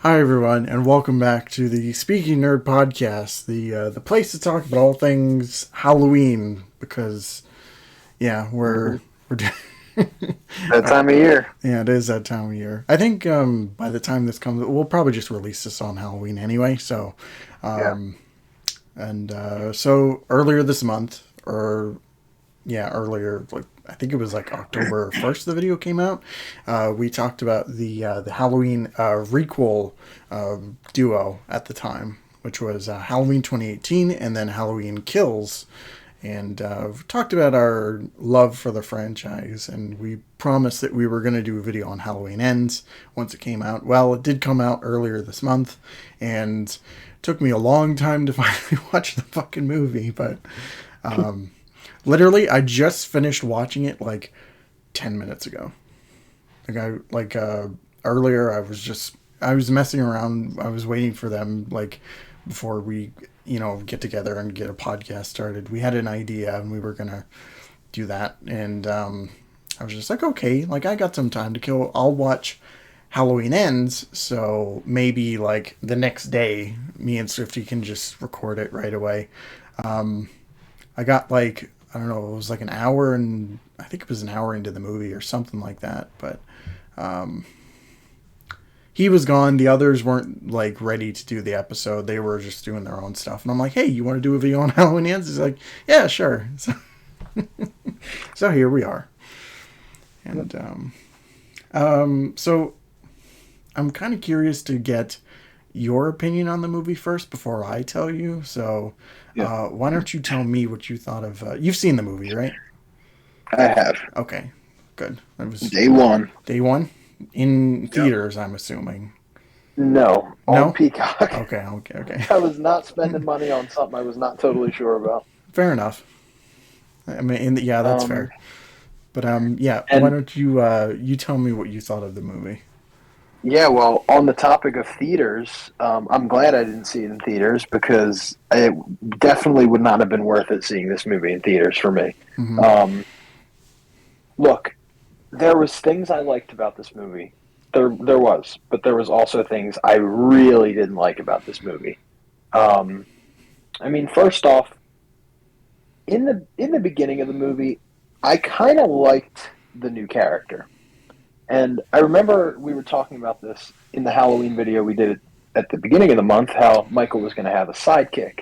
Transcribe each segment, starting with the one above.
Hi everyone, and welcome back to the Speaking Nerd podcast, the place to talk about all things Halloween. Because hmm we're That time of year. yeah, it is that time of year. I think by the time this comes, we'll probably just release this on Halloween anyway. So, Yeah. so earlier this month, or earlier, like I think it was like October 1st, the video came out. We talked about the Halloween requel duo at the time, which was Halloween 2018 and then Halloween Kills. And we talked about our love for the franchise, and we promised that we were going to do a video on Halloween Ends once it came out. Well, it did come out earlier this month, and it took me a long time to finally watch the fucking movie, but literally, I just finished watching it like 10 minutes ago. Earlier, I was messing around. I was waiting for them before we get together and get a podcast started. We had an idea and we were gonna do that, and I was just like, okay, like I got some time to kill. I'll watch Halloween Ends, so maybe like the next day, me and Swifty can just record it right away. I got like, I don't know, it was like an hour, and I think it was an hour into the movie or something like that. But he was gone. The others weren't like ready to do the episode. They were just doing their own stuff. And I'm like, hey, you want to do a video on Halloween Ends? He's like, yeah, sure. So here we are. And so I'm kind of curious to get your opinion on the movie first before I tell you. So Yeah. why don't you tell me what you thought of? You've seen the movie, right? I have. Okay, good. That was Day one. day one in Yep. theaters, I'm assuming. No, on No? Peacock. Okay, okay, okay. I was not spending money on something I was not totally sure about. Fair enough. I mean, yeah, that's Um, fair. But yeah, why and don't you you tell me what you thought of the movie? yeah, well, on the topic of theaters, I'm glad I didn't see it in theaters because it definitely would not have been worth it seeing this movie in theaters for me. Mm-hmm. Um, Look, there was things I liked about this movie. There was, but there was also things I really didn't like about this movie. Um, I mean, first off, in the beginning of the movie, I kind of liked the new character, and I remember we were talking about this in the Halloween video we did at the beginning of the month. How Michael was going to have a sidekick,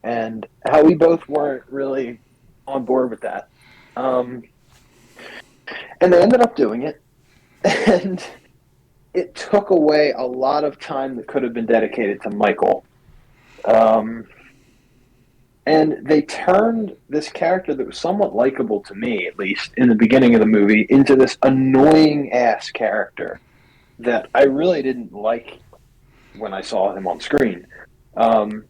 and how we both weren't really on board with that. Um, and they ended up doing it, and it took away a lot of time that could have been dedicated to Michael. Um, and they turned this character that was somewhat likable to me, at least in the beginning of the movie, into this annoying ass character that I really didn't like when I saw him on screen. Um,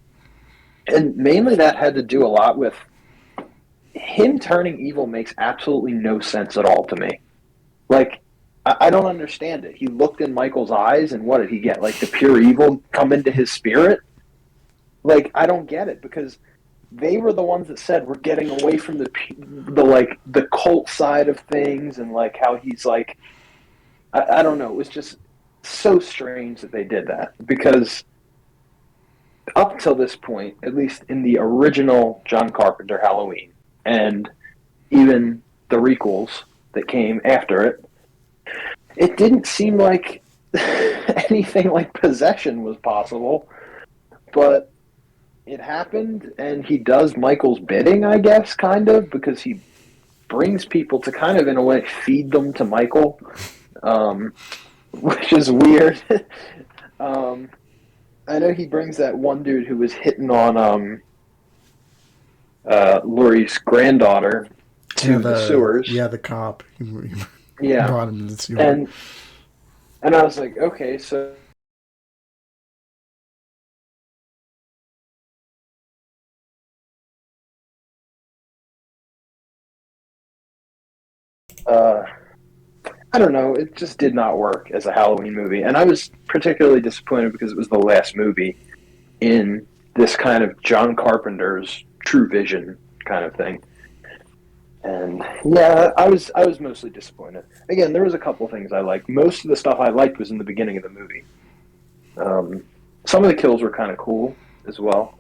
and mainly that had to do a lot with him turning evil makes absolutely no sense at all to me. Like, I don't understand it. He looked in Michael's eyes, and what did he get? Like the pure evil come into his spirit? Like, I don't get it because they were the ones that said we're getting away from the cult side of things, and like how he's like, I don't know. It was just so strange that they did that because up till this point, at least in the original John Carpenter Halloween, and even the requels that came after it, it didn't seem like anything like possession was possible, but it happened, and he does Michael's bidding, I guess, kind of, because he brings people to kind of, in a way, feed them to Michael, um, which is weird. um, I know he brings that one dude who was hitting on Laurie's granddaughter Yeah, to the sewers. the cop. He Yeah, brought him to the sewer. and and I was like, okay, so uh, I don't know. It just did not work as a Halloween movie, and I was particularly disappointed because it was the last movie in this kind of John Carpenter's True Vision kind of thing. And yeah, I was mostly disappointed. Again, there was a couple things I liked. Most of the stuff I liked was in the beginning of the movie. Some of the kills were kind of cool as well,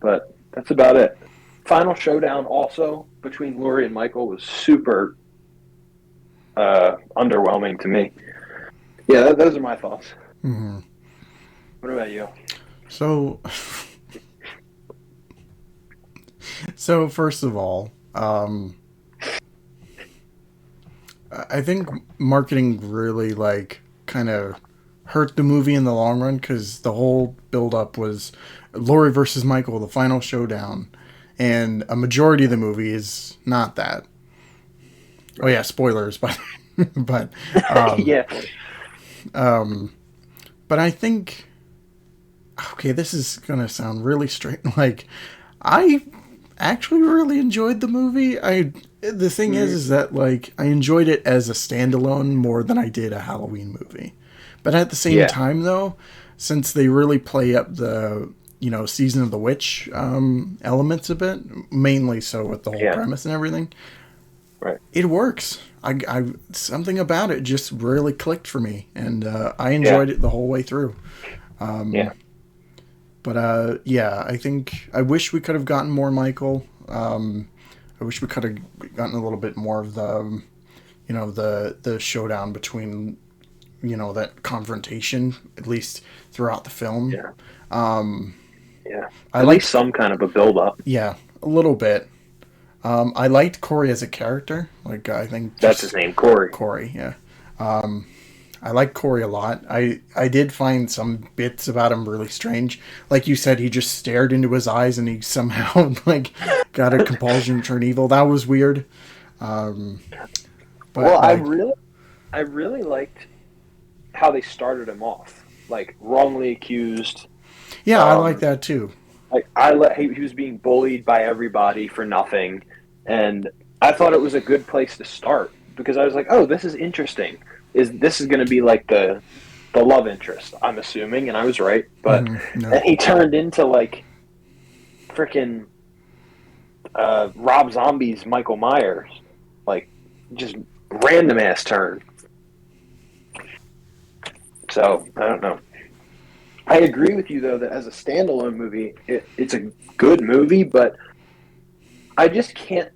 but that's about it. Final showdown also between Laurie and Michael was super underwhelming to me. Yeah, those are my thoughts. Mm-hmm. What about you? So, so first of all, I think marketing really like kind of hurt the movie in the long run because the whole build up was Laurie versus Michael, the final showdown, and a majority of the movie is not that. Oh Right. yeah, spoilers, but but um, Yeah. but I think okay, this is gonna sound really straight. Like I actually really enjoyed the movie. I the thing is Mm, that like I enjoyed it as a standalone more than I did a Halloween movie. But at the same yeah. time though, since they really play up the season of the witch elements a bit, mainly so with the whole Yeah. premise and everything, Right. it works. I something about it just really clicked for me, and I Yeah. enjoyed it the whole way through. Yeah. But yeah, I think I wish we could have gotten more Michael. I wish we could have gotten a little bit more of the, the showdown between, that confrontation at least throughout the film. Yeah. Yeah. I At least liked, some kind of a build up. yeah, a little bit. I liked Corey as a character. Like I think That's his just name, Corey. Corey, yeah. I like Corey a lot. I did find some bits about him really strange. Like you said, he just stared into his eyes and he somehow like got a compulsion to turn evil. That was weird. Well, But like, I really liked how they started him off, like wrongly accused. yeah, I like Um, that too. like he was being bullied by everybody for nothing, and I thought it was a good place to start because I was like, oh, this is interesting. This is going to be like the love interest? I'm assuming, and I was right. But No, then he turned into like freaking Rob Zombie's Michael Myers, like just random ass turn. So I don't know. I agree with you though that as a standalone movie, it's a good movie, but I just can't.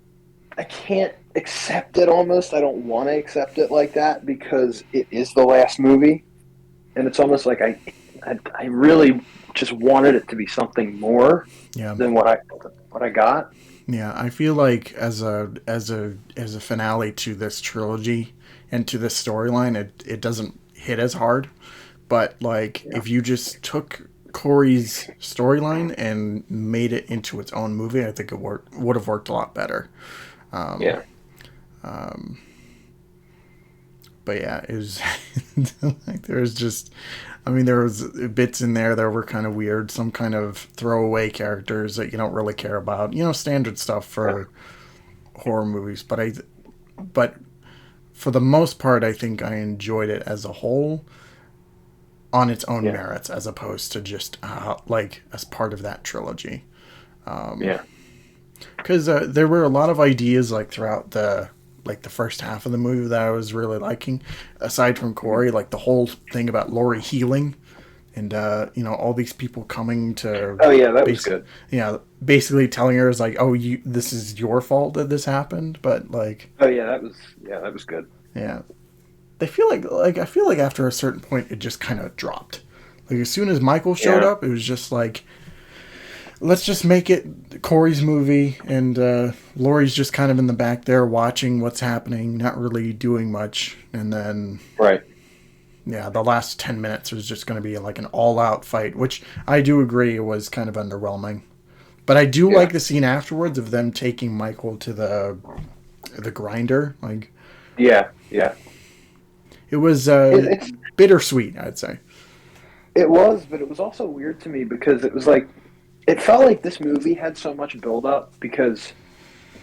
I can't accept it. Almost, I don't want to accept it like that because it is the last movie, and it's almost like I really just wanted it to be something more yeah, than what I got. yeah. I feel like as a finale to this trilogy and to this storyline, it doesn't hit as hard. But like, Yeah, if you just took Corey's storyline and made it into its own movie, I think it would have worked a lot better. yeah, But yeah, it was like there was just, I mean, there was bits in there that were kind of weird, some kind of throwaway characters that you don't really care about, standard stuff yeah, for horror movies. But for the most part, I think I enjoyed it as a whole on its own yeah, merits, as opposed to just like as part of that trilogy. yeah, Because there were a lot of ideas like throughout the first half of the movie that I was really liking. Aside from Corey, like the whole thing about Laurie healing, and all these people coming to Oh yeah, that was base, good. basically telling her is like, oh, this is your fault that this happened. But like, Oh yeah, that was good. yeah, they feel like I feel like after a certain point it just kind of dropped. Like as soon as Michael showed Yeah, up, it was just like, let's just make it Corey's movie, and Laurie's just kind of in the back there watching what's happening, not really doing much. And then, right. yeah, the last 10 minutes was just going to be like an all out fight, which I do agree was kind of underwhelming. But I do Yeah, like the scene afterwards of them taking Michael to the grinder. Like, yeah, yeah. it was It's bittersweet, I'd say. it was, but it was also weird to me because it was like it felt like this movie had so much build up because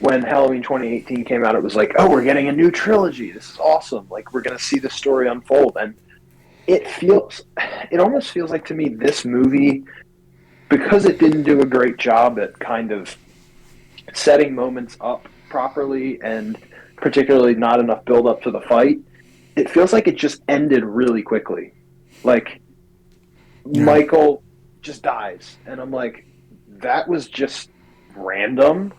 when Halloween 2018 came out, it was like, oh, we're getting a new trilogy. This is awesome. Like, we're going to see the story unfold. And it almost feels like to me, this movie, because it didn't do a great job at kind of setting moments up properly and particularly not enough build up to the fight, it feels like it just ended really quickly. Like, Yeah. Michael just dies, and I'm like, that was just random.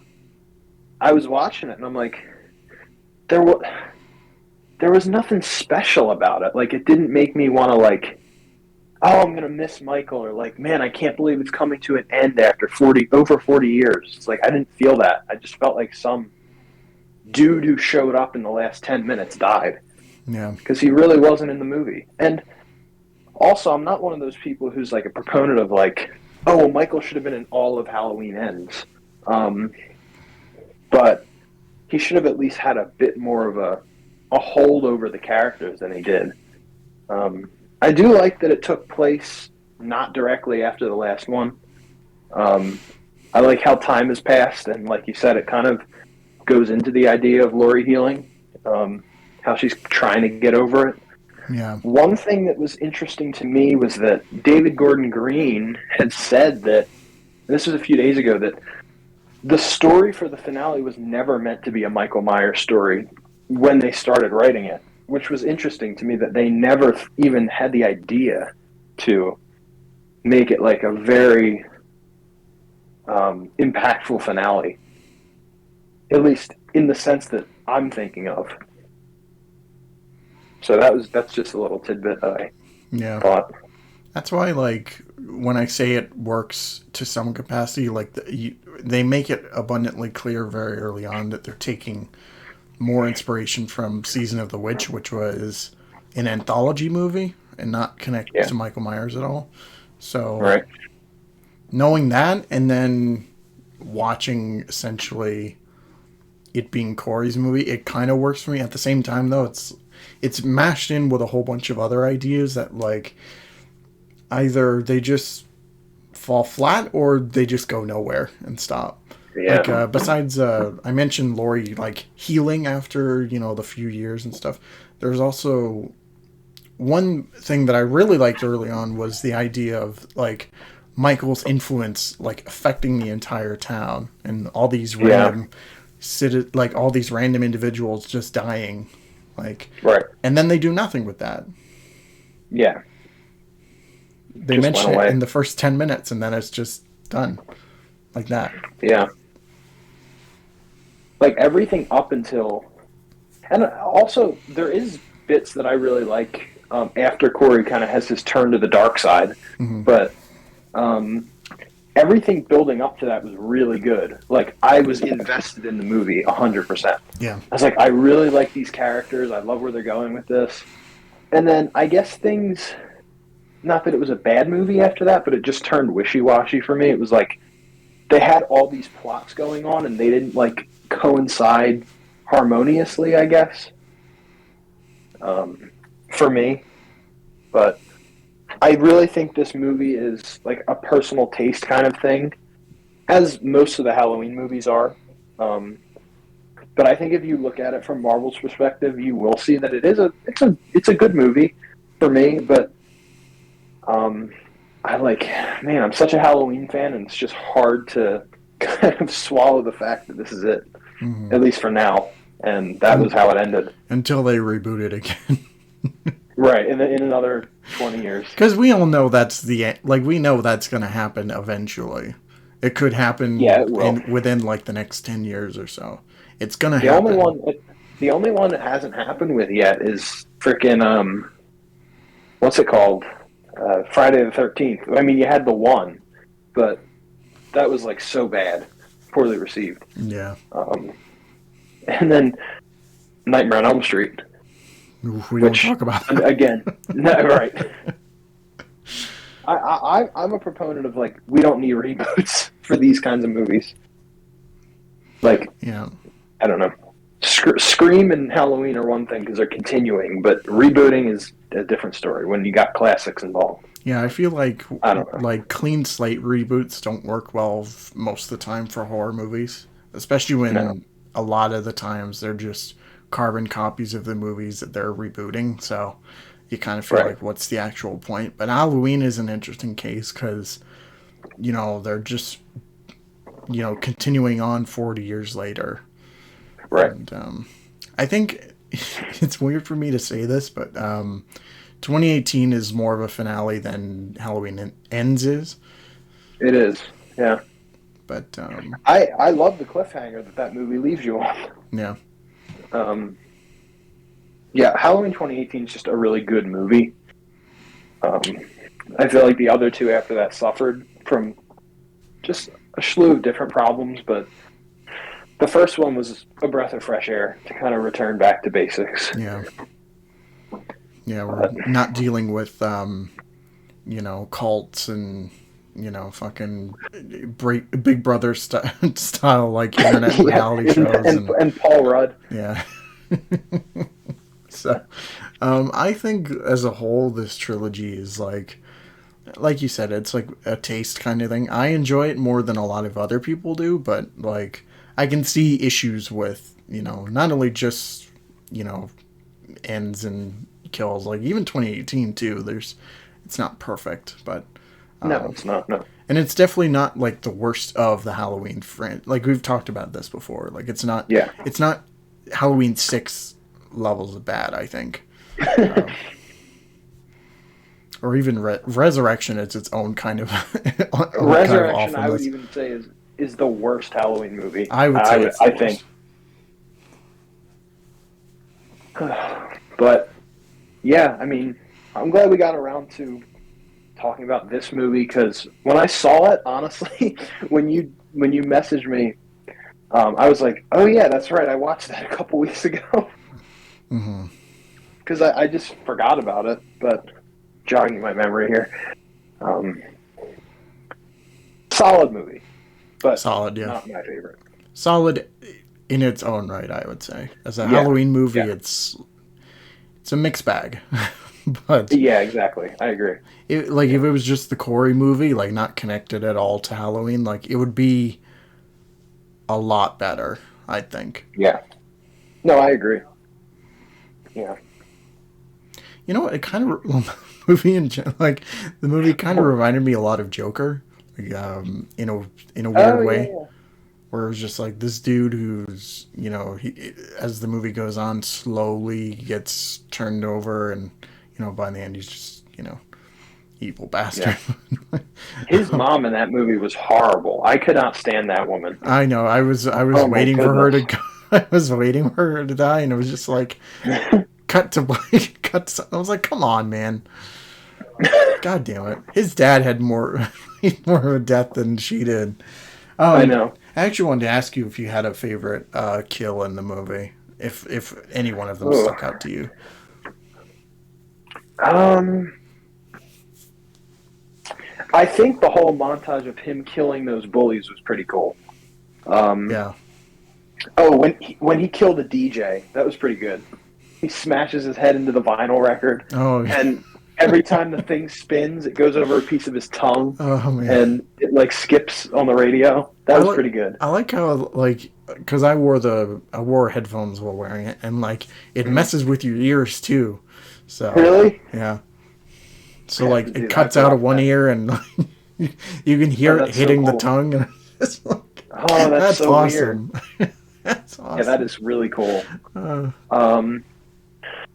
I was watching it, and I'm like, there was there was nothing special about it. Like, it didn't make me want to like, oh, I'm gonna miss Michael, or like, man, I can't believe it's coming to an end after 40 years. It's like I didn't feel that. I just felt like some dude who showed up in the last 10 minutes died Yeah. because he really wasn't in the movie. And also, I'm not one of those people who's like a proponent of like, oh, well, Michael should have been in all of Halloween Ends, um, but he should have at least had a bit more of a hold over the characters than he did. Um, I do like that it took place not directly after the last one. Um, I like how time has passed, and like you said, it kind of goes into the idea of Lori healing, how she's trying to get over it. Yeah. One thing that was interesting to me was that David Gordon Green had said that, this was a few days ago, that the story for the finale was never meant to be a Michael Myers story when they started writing it, which was interesting to me that they never even had the idea to make it like a very impactful finale, at least in the sense that I'm thinking of. So that's just a little tidbit that I Yeah. thought. That's why, like, when I say it works to some capacity, like, they make it abundantly clear very early on that they're taking more inspiration from Season of the Witch, which was an anthology movie and not connected Yeah. to Michael Myers at all. So, Right. knowing that and then watching essentially it being Corey's movie, it kind of works for me. At the same time, though, it's mashed in with a whole bunch of other ideas that, like, either they just fall flat or they just go nowhere and stop. Yeah. Like, besides, I mentioned Laurie, like, healing after, the few years and stuff. There's also one thing that I really liked early on was the idea of, like, Michael's influence, like, affecting the entire town and all these Yeah. like, all these random individuals just dying. Like, Right. and then they do nothing with that. Yeah. They Just went mention it away. in the first 10 minutes and then it's just done like that. Yeah. Like everything up until, and also there is bits that I really like after Corey kind of has his turn to the dark side, Hmm. but um, everything building up to that was really good. Like I was invested in the movie 100%. Yeah. I was like, I really like these characters. I love where they're going with this. And then I guess things, not that it was a bad movie after that, but it just turned wishy-washy for me. It was like they had all these plots going on and they didn't like coincide harmoniously, I guess, for me. But I really think this movie is like a personal taste kind of thing, as most of the Halloween movies are. Um, but I think if you look at it from Marvel's perspective, you will see that it's a good movie for me. But um, I like, man, I'm such a Halloween fan, and it's just hard to kind of swallow the fact that this is it, Hmm. at least for now. And that was And how it ended. until they reboot it again. Right, in another 20 years. Because we all know we know that's going to happen eventually. It could Yeah, happen it will. within like the next 10 years or so. It's going to The only happen. one, the only one that hasn't happened with yet is freaking what's it called? Friday the 13th. I mean, you had the one, but that was like so bad, poorly received. Yeah. Um, and then Nightmare on Elm Street, We don't which talk about that. again, no, right. I'm a proponent of like we don't need reboots for these kinds of movies. Like Yeah. I don't know, Scream and Halloween are one thing because they're continuing, but rebooting is a different story when you got classics involved. Yeah, I feel I don't know. like clean slate reboots don't work well most of the time for horror movies, especially No, when a lot of the times they're just carbon copies of the movies that they're rebooting. So you kind of feel right, like what's the actual point? But Halloween is an interesting case because they're just continuing on 40 years later, right. and I think it's weird for me to say this, but 2018 is more of a finale than Halloween Ends is. It is. Yeah. But I love the cliffhanger that movie leaves you on. yeah, Um, yeah, Halloween 2018 is just a really good movie. I feel like the other two after that suffered from just a slew of different problems, but the first one was a breath of fresh air to kind of return back to basics. yeah, yeah. We're But, not dealing with cults and fucking Big Brother style like internet yeah, reality shows and Paul Rudd. yeah. So, I think as a whole, this trilogy is like you said, it's like a taste kind of thing. I enjoy it more than a lot of other people do, but like I can see issues with not only just ends and kills, like even 2018 too. It's not perfect, but No, it's not. No. and it's definitely not like the worst of the Halloween friend. Like we've talked about this before. Like Yeah. it's not Halloween 6 levels of bad, I think. Or even Resurrection is its own kind of Resurrection, I would awfulness. even say is the worst Halloween movie. I would say it's I the think. worst. But yeah, I mean, I'm glad we got around to talking about this movie because when I saw it, honestly, when you messaged me, I was like, oh yeah, that's right, I watched that a couple weeks ago Mm-hmm. because I just forgot about it. But jogging my memory here, um, solid movie, but Solid, yeah. not my favorite. Solid in its own right, I would say. As a Yeah, Halloween movie, yeah, it's a mixed bag. But yeah, exactly. I agree. if it was just the Corey movie, like not connected at all to Halloween, like it would be a lot better, I think. Yeah, no, I agree. Yeah. You know what? It kind of like the movie kind of reminded me a lot of Joker, like, in a weird Oh yeah, way, yeah. where it was just like this dude who's he, as the movie goes on, slowly gets turned over, and by the end he's just evil bastard. Yeah. His mom in that movie was horrible. I could not stand that woman. I know. I was Oh my waiting for her goodness. to go. I was waiting for her to die, and it was just like cut to black. I was like, come on, man. God damn it. His dad had more more of a death than she did. I know. I actually wanted to ask you if you had a favorite kill in the movie. If any one of them Ooh. stuck out to you. Um, I think the whole montage of him killing those bullies was pretty cool. Um, Yeah. oh, when he killed the DJ, that was pretty good. He smashes his head into the vinyl record, Oh, and every time the thing spins, it goes over a piece of his tongue, oh man. and it like skips on the radio. That was pretty good. I like how because I wore headphones while wearing it, and like it Mhm. messes with your ears too. So Really? yeah. So like it Dude, I cuts out of forgot one that. ear, and you can Oh, hear it that's so hitting the cool. tongue, and it's like Oh, that's that's so weird. awesome. That's Yeah, that awesome. is really cool. Uh, Um,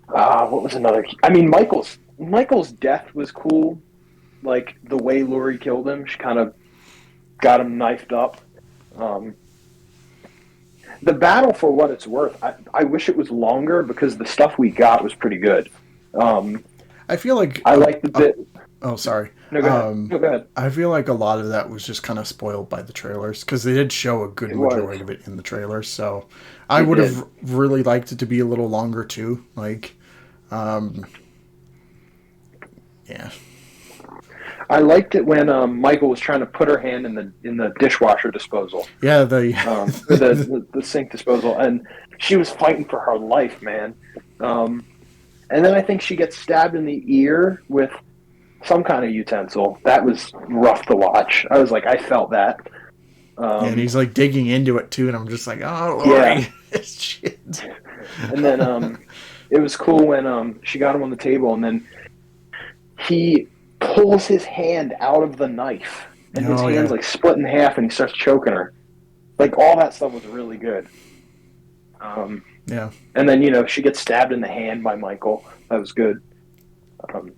what was another? I mean, Michael's death was cool. Like the way Lori killed him, she kind of got him knifed up. Um, the battle, for what it's worth, I wish it was longer because the stuff we got was pretty good. Um, I feel like I like the bit. oh sorry. No, go ahead. No, go ahead. I feel like a lot of that was just kind of spoiled by the trailers because they did show a good It was. majority of it in the trailers. So I It would did. have really liked it to be a little longer too. Like, yeah, I liked it when Michael was trying to put her hand in the dishwasher disposal, yeah. or the sink disposal, and she was fighting for her life, man. And then I think she gets stabbed in the ear with some kind of utensil. That was rough to watch. I was like, I felt that. Yeah, and he's like digging into it too, and I'm just like, oh, Yeah. Lori, shit. And then it was cool when she got him on the table, and then he pulls his hand out of the knife, and his Oh hand's yeah, like split in half, and he starts choking her. Like all that stuff was really good. yeah. And then she gets stabbed in the hand by Michael. That was good.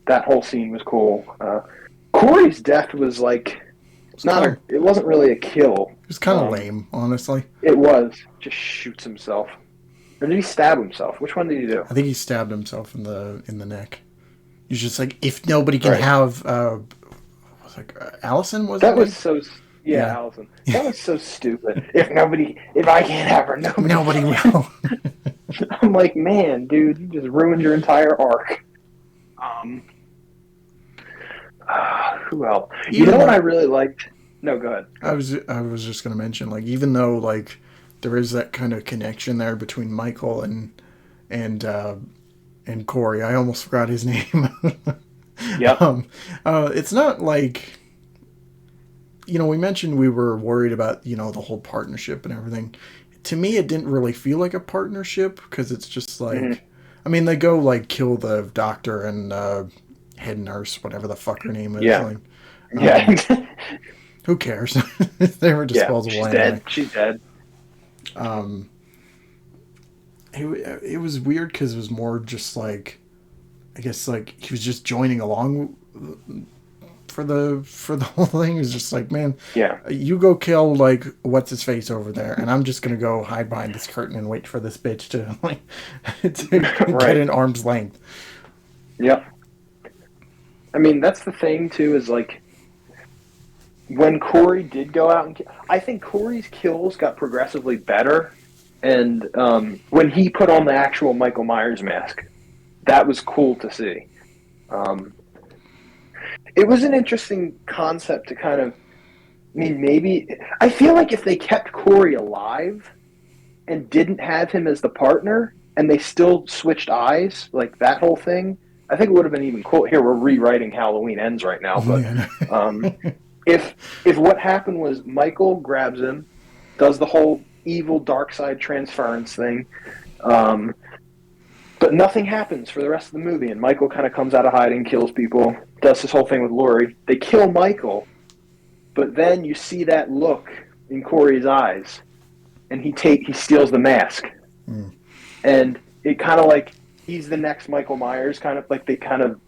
That whole scene was cool. Corey's death was like it wasn't really a kill. It was kind of lame, honestly. It was just shoots himself. Or did he stab himself? Which one did he do? I think he stabbed himself in the neck. He's just like, if nobody can have, Allison was that was name? so. Yeah, Allison. That was so stupid. If I can't have her, nobody will. I'm like, man, dude, you just ruined your entire arc. Who else? You know what I really liked? No, go ahead. I was just gonna mention, like, even though like there is that kind of connection there between Michael and Corey. I almost forgot his name. Yeah. It's not like, we mentioned we were worried about, the whole partnership and everything. To me, it didn't really feel like a partnership because it's just like, I mean, they go like kill the doctor and head nurse, whatever the fuck her name is. Yeah. Like, who cares? They were disposable. She's anyway. dead. She's dead. It was weird because it was more just like, I guess like he was just joining along for the whole thing. It was just like, man, you go kill like what's his face over there, and I'm just gonna go hide behind this curtain and wait for this bitch to like get in arm's length. Yep. I mean, that's the thing too. Is like when Corey did go out and I think Corey's kills got progressively better. And when he put on the actual Michael Myers mask, that was cool to see. It was an interesting concept to kind of, I mean, maybe, I feel like if they kept Corey alive and didn't have him as the partner, and they still switched eyes, like that whole thing, I think it would have been even cool. Here, we're rewriting Halloween Ends right now, but if what happened was Michael grabs him, does the whole evil dark side transference thing, but nothing happens for the rest of the movie, and Michael kind of comes out of hiding, kills people, does this whole thing with Laurie. They kill Michael, but then you see that look in Corey's eyes, and he steals the mask, and it kind of like he's the next Michael Myers, kind of like they kind of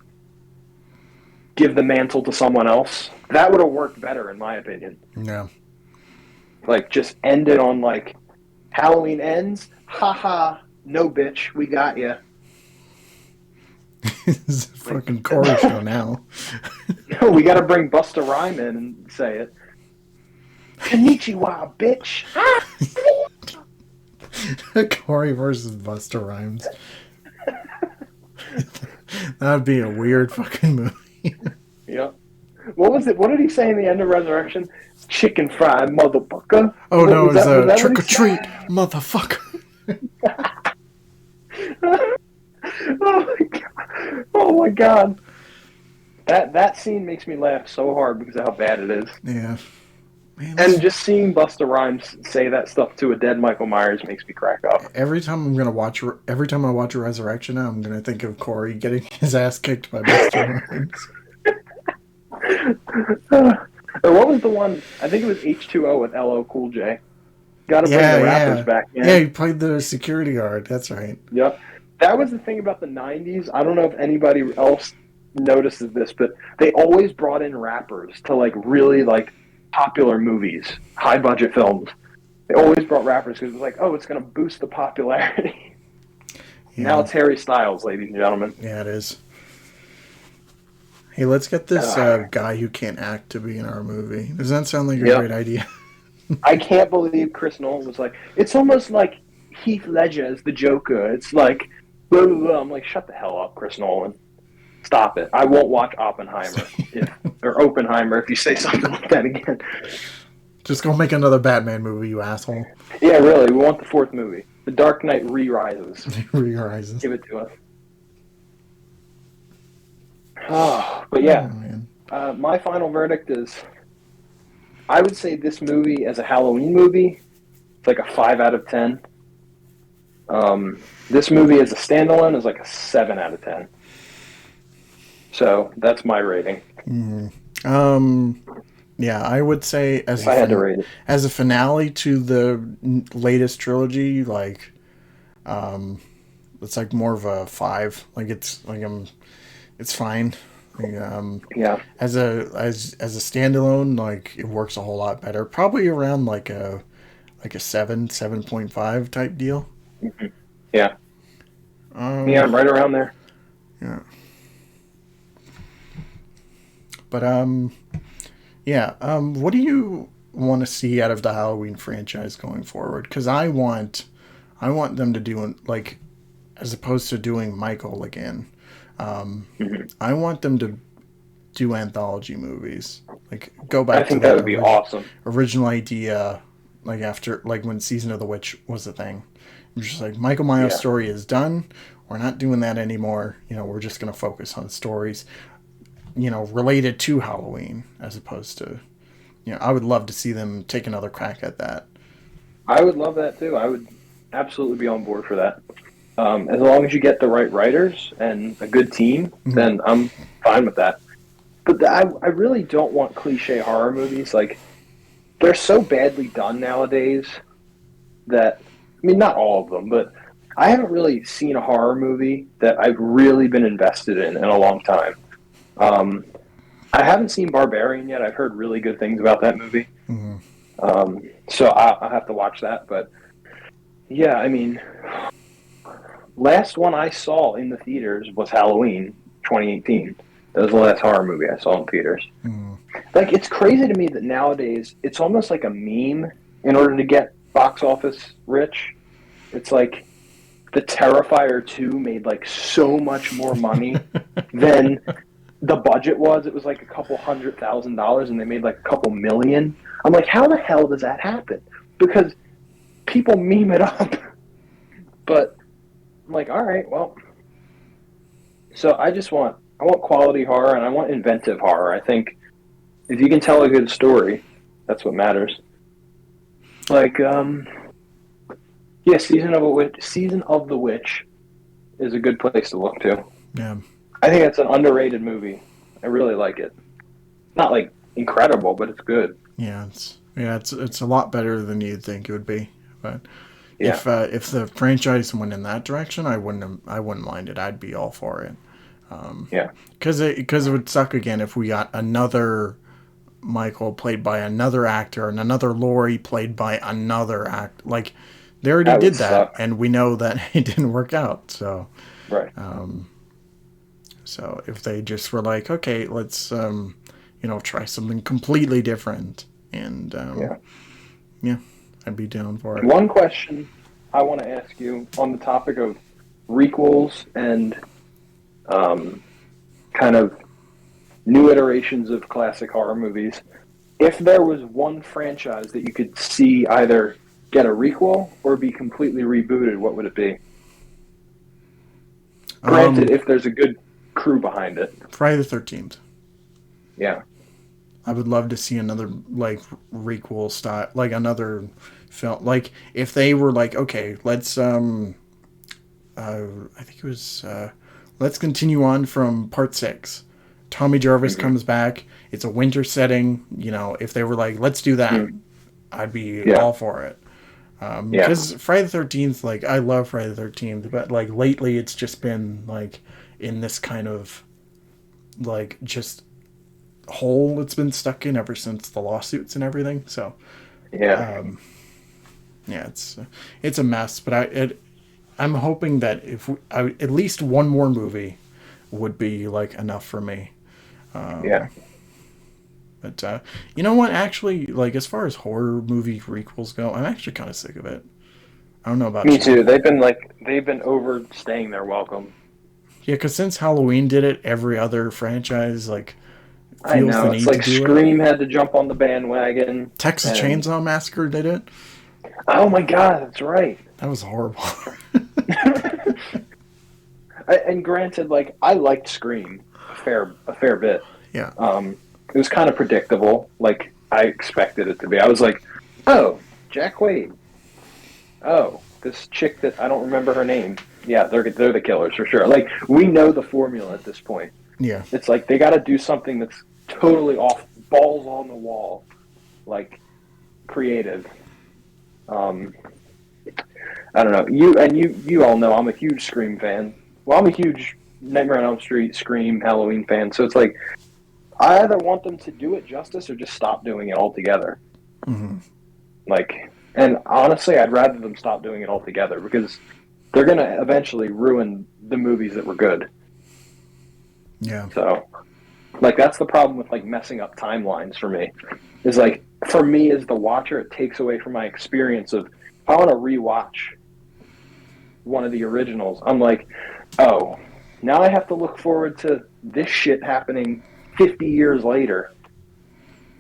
give the mantle to someone else. That would have worked better, in my opinion. Yeah. Like, just end it on, like, Halloween Ends. Haha, no bitch, we got you. It's a fucking Corey show now. No, we gotta bring Busta Rhyme in and say it. Konnichiwa, bitch. Corey versus Busta Rhymes. That'd be a weird fucking movie. Yep. What was it? What did he say in the end of Resurrection? Chicken fried motherfucker. Oh, no, it was a trick or treat, motherfucker. Oh my god. That scene makes me laugh so hard because of how bad it is. Yeah. Man, and just seeing Busta Rhymes say that stuff to a dead Michael Myers makes me crack up. Every time I watch Resurrection now, I'm gonna think of Corey getting his ass kicked by Busta Rhymes. Or what was the one? I think it was H2O with LL Cool J. Got to bring the rappers back in. Yeah, he played the security guard. That's right. Yep. That was the thing about the 90s. I don't know if anybody else notices this, but they always brought in rappers to like really like popular movies, high budget films. They always brought rappers because it was like, oh, it's going to boost the popularity. Yeah. Now it's Harry Styles, ladies and gentlemen. Yeah, it is. Hey, let's get this guy who can't act to be in our movie. Does that sound like a great idea? I can't believe Chris Nolan was like, it's almost like Heath Ledger as the Joker. It's like, blah, blah, blah. I'm like, shut the hell up, Chris Nolan. Stop it. I won't watch Oppenheimer or Oppenheimer if you say something like that again. Just go make another Batman movie, you asshole. Yeah, really. We want the fourth movie. The Dark Knight Re-Rises. Re-Rises. Give it to us. Oh, but yeah. Oh, my final verdict is, I would say this movie as a Halloween movie, it's like a 5 out of 10. This movie as a standalone is like a 7 out of 10. So that's my rating. Yeah, I would say as I had to rate it. As a finale to the latest trilogy, like, it's like more of a 5. Like it's like it's fine. Yeah. As a standalone, like it works a whole lot better. Probably around like a 7.5 type deal. Hmm. Yeah. Yeah, Um, I'm right around there. yeah, but yeah. What do you want to see out of the Halloween franchise going forward? Because I want them to do like, as opposed to doing Michael again. Hmm. I want them to do anthology movies. Like go I back to think that that would be awesome. original idea, like after like when Season of the Witch was a thing. It was just like Michael Myers' Yeah. story is done. We're not doing that anymore. You know, we're just gonna focus on stories, you know, related to Halloween as opposed to, you know, I would love to see them take another crack at that. I would love that too. I would absolutely be on board for that. As long as you get the right writers and a good team, Mm-hmm. then I'm fine with that. But I really don't want cliche horror movies. Like, they're so badly done nowadays that, I mean, not all of them, but I haven't really seen a horror movie that I've really been invested in a long time. Um, I haven't seen Barbarian yet. I've heard really good things about that movie. Mm-hmm. So I'll have to watch that. But yeah, I mean, last one I saw in the theaters was Halloween 2018. That was the last horror movie I saw in theaters. Mm-hmm. Like, it's crazy to me that nowadays it's almost like a meme in order to get box office rich. It's like the Terrifier 2 made like so much more money than the budget was. It was like a couple $100,000 and they made like a couple million. I'm like, how the hell does that happen? Because people meme it up. But I'm like, all right, well, so I want quality horror and I want inventive horror. I think if you can tell a good story, that's what matters. Like, yeah, Season of the Witch is a good place to look to. Yeah. I think it's an underrated movie. I really like it. Not like incredible, but it's good. Yeah, it's a lot better than you'd think it would be. But Yeah. if the franchise went in that direction, I wouldn't mind it. I'd be all for it. Yeah. Because it would suck again if we got another Michael played by another actor and another Laurie played by another act. Like they already That would did that, suck. and we know that it didn't work out. Right. So if they just were like, okay, let's you know, try something completely different, and Yeah. yeah, I'd be down for it. One question I want to ask you on the topic of requels and um, kind of new iterations of classic horror movies. If there was one franchise that you could see either get a requel or be completely rebooted, what would it be? Granted, Um, if there's a good crew behind it. Friday the 13th. Yeah. I would love to see another like requel style, like another film. Like if they were like, okay, let's I think it was let's continue on from part 6. Tommy Jarvis Hmm. comes back. It's a winter setting. You know, if they were like, let's do that, Mm. I'd be Yeah. all for it. Yeah. Because Friday the 13th, like I love Friday the 13th, but like lately it's just been like in this kind of like just hole it's been stuck in ever since the lawsuits and everything. So Yeah. yeah, it's a mess. But I'm hoping that at least one more movie would be like enough for me. Yeah. But you know what? Actually, like as far as horror movie requels go, I'm actually kind of sick of it. I don't know about Me you. too. They've been overstaying their welcome. Yeah, because since Halloween did it, every other franchise like I feels the know. It's need to like do it. Scream had to jump on the bandwagon, Texas and Chainsaw Massacre did it. oh my god, that's right. That was horrible. And granted, like I liked Scream a fair bit. Yeah. It was kind of predictable, like I expected it to be. I was like, oh, Jack Quaid. Oh, this chick that I don't remember her name. Yeah, they're the killers for sure. Like we know the formula at this point. Yeah. It's like they got to do something that's totally off, balls on the wall, like creative. Um, I don't know. You all know I'm a huge Scream fan. Well, I'm a huge Nightmare on Elm Street, Scream, Halloween fan. So it's like I either want them to do it justice or just stop doing it altogether. Mm-hmm. Like, and honestly, I'd rather them stop doing it altogether because they're going to eventually ruin the movies that were good. Yeah. So, like, that's the problem with like messing up timelines for me. Is like for me as the watcher, it takes away from my experience of if I want to rewatch one of the originals. I'm like, oh, now I have to look forward to this shit happening 50 years later,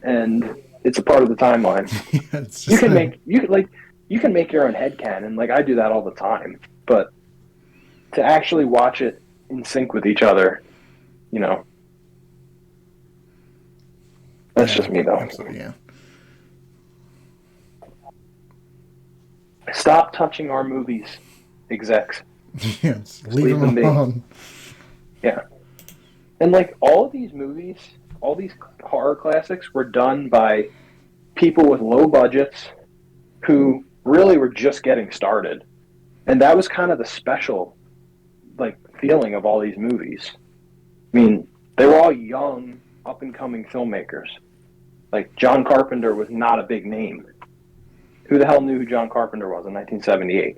and it's a part of the timeline. Yeah, it's You just can make you can make your own headcanon. Like I do that all the time, but to actually watch it in sync with each other, you know, that's just me though. Absolutely, yeah. Stop touching our movies, execs. Yes, Just leave them be. alone. Yeah. And like all of these movies, all these horror classics were done by people with low budgets who really were just getting started. And that was kind of the special like feeling of all these movies. I mean, they were all young, up and coming filmmakers. Like John Carpenter was not a big name. Who the hell knew who John Carpenter was in 1978?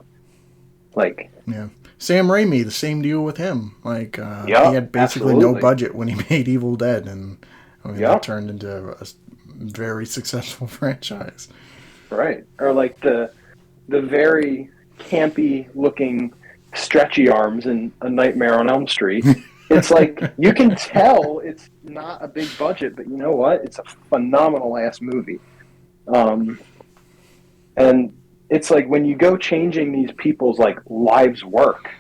Like, yeah. Sam Raimi, the same deal with him. Like, he yeah, had basically absolutely. no budget when he made Evil Dead, and I mean, Yeah. that turned into a very successful franchise. Right. Or like the very campy looking stretchy arms in A Nightmare on Elm Street. It's like you can tell it's not a big budget, but you know what? It's a phenomenal ass movie. And it's like when you go changing these people's like lives work,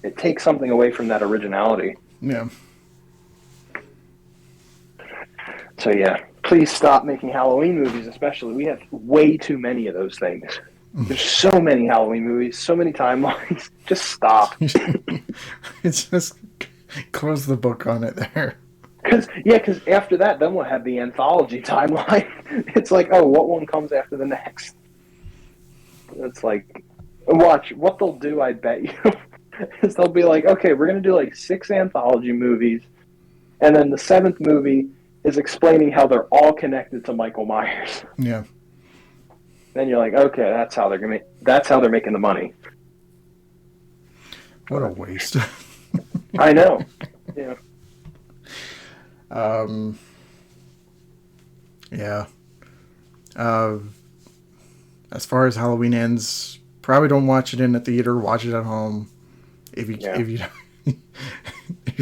it takes something away from that originality. Yeah. So yeah, please stop making Halloween movies, especially. We have way too many of those things. There's so many Halloween movies, so many timelines. Just stop. It's just close the book on it there. Because after that, then we'll have the anthology timeline. It's like, oh, what one comes after the next? It's like, watch what they'll do. I bet you is they'll be like, okay, we're gonna do like 6 anthology movies, and then the 7th movie is explaining how they're all connected to Michael Myers. Yeah. Then you're like, okay, that's how they're making the money. What a waste. I know. Yeah. Yeah. As far as Halloween ends, probably don't watch it in a theater. Watch it at home. If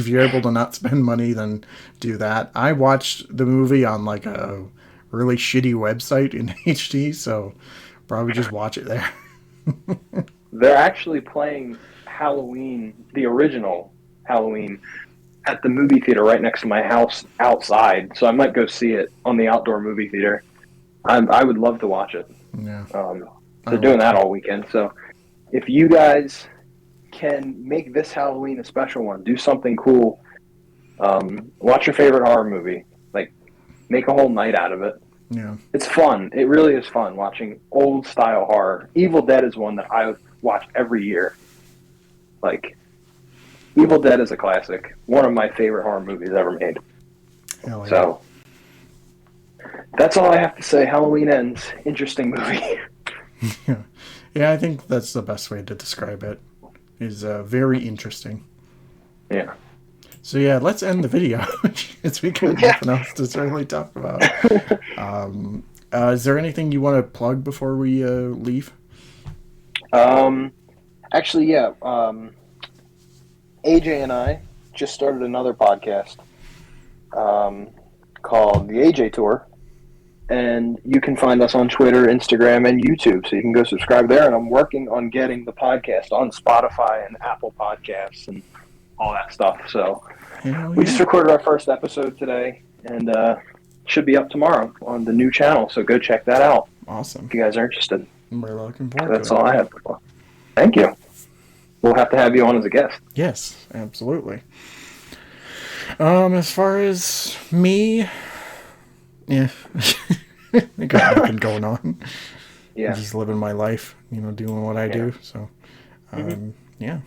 you're able to not spend money, then do that. I watched the movie on like a really shitty website in HD, so probably just watch it there. They're actually playing Halloween, the original Halloween, at the movie theater right next to my house outside. So I might go see it on the outdoor movie theater. I would love to watch it. Yeah. They're doing that all weekend. So if you guys can make this Halloween a special one, do something cool. Watch your favorite horror movie. Like, make a whole night out of it. Yeah. It's fun. It really is fun watching old style horror. Evil Dead is one that I watch every year. Like, Evil Dead is a classic. One of my favorite horror movies ever made. Hell yeah. So, that's all I have to say. Halloween Ends. Interesting movie. Yeah, I think that's the best way to describe it. Is very interesting. Yeah. So yeah, let's end the video because we got nothing else to really talk about. Is there anything you want to plug before we leave? Actually, yeah. AJ and I just started another podcast called The AJ Tour. And you can find us on Twitter, Instagram, and YouTube. So you can go subscribe there. And I'm working on getting the podcast on Spotify and Apple Podcasts and all that stuff. So we just recorded our first episode today, and should be up tomorrow on the new channel. So go check that out. Awesome. If you guys are interested. We're looking forward to it. That's all I have. Thank you. We'll have to have you on as a guest. Yes, absolutely. As far as me, yeah, I got nothing going on. Yeah. I'm just living my life, doing what I do. So, yeah.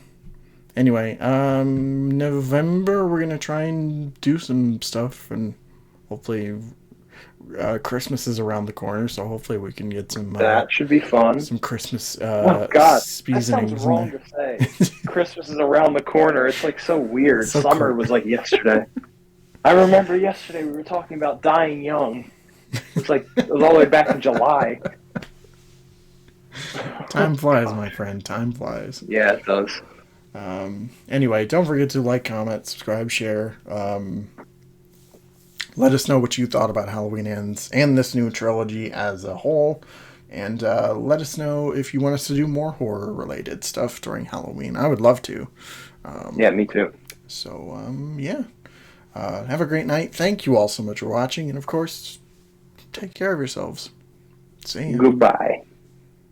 Anyway, November we're gonna try and do some stuff, and hopefully Christmas is around the corner, so hopefully we can get That should be fun. some Christmas Oh God, that sounds seasonings in wrong there. to say. Christmas is around the corner. It's like so weird. So Summer cool. was like yesterday. I remember yesterday we were talking about dying young. It was all the way back in July. Time flies, my friend. Time flies. Yeah, it does. Anyway, don't forget to like, comment, subscribe, share. Let us know what you thought about Halloween Ends and this new trilogy as a whole. And let us know if you want us to do more horror related stuff during Halloween. I would love to. Yeah, me too. So, yeah. Have a great night. Thank you all so much for watching. And of course, take care of yourselves. See ya. Goodbye.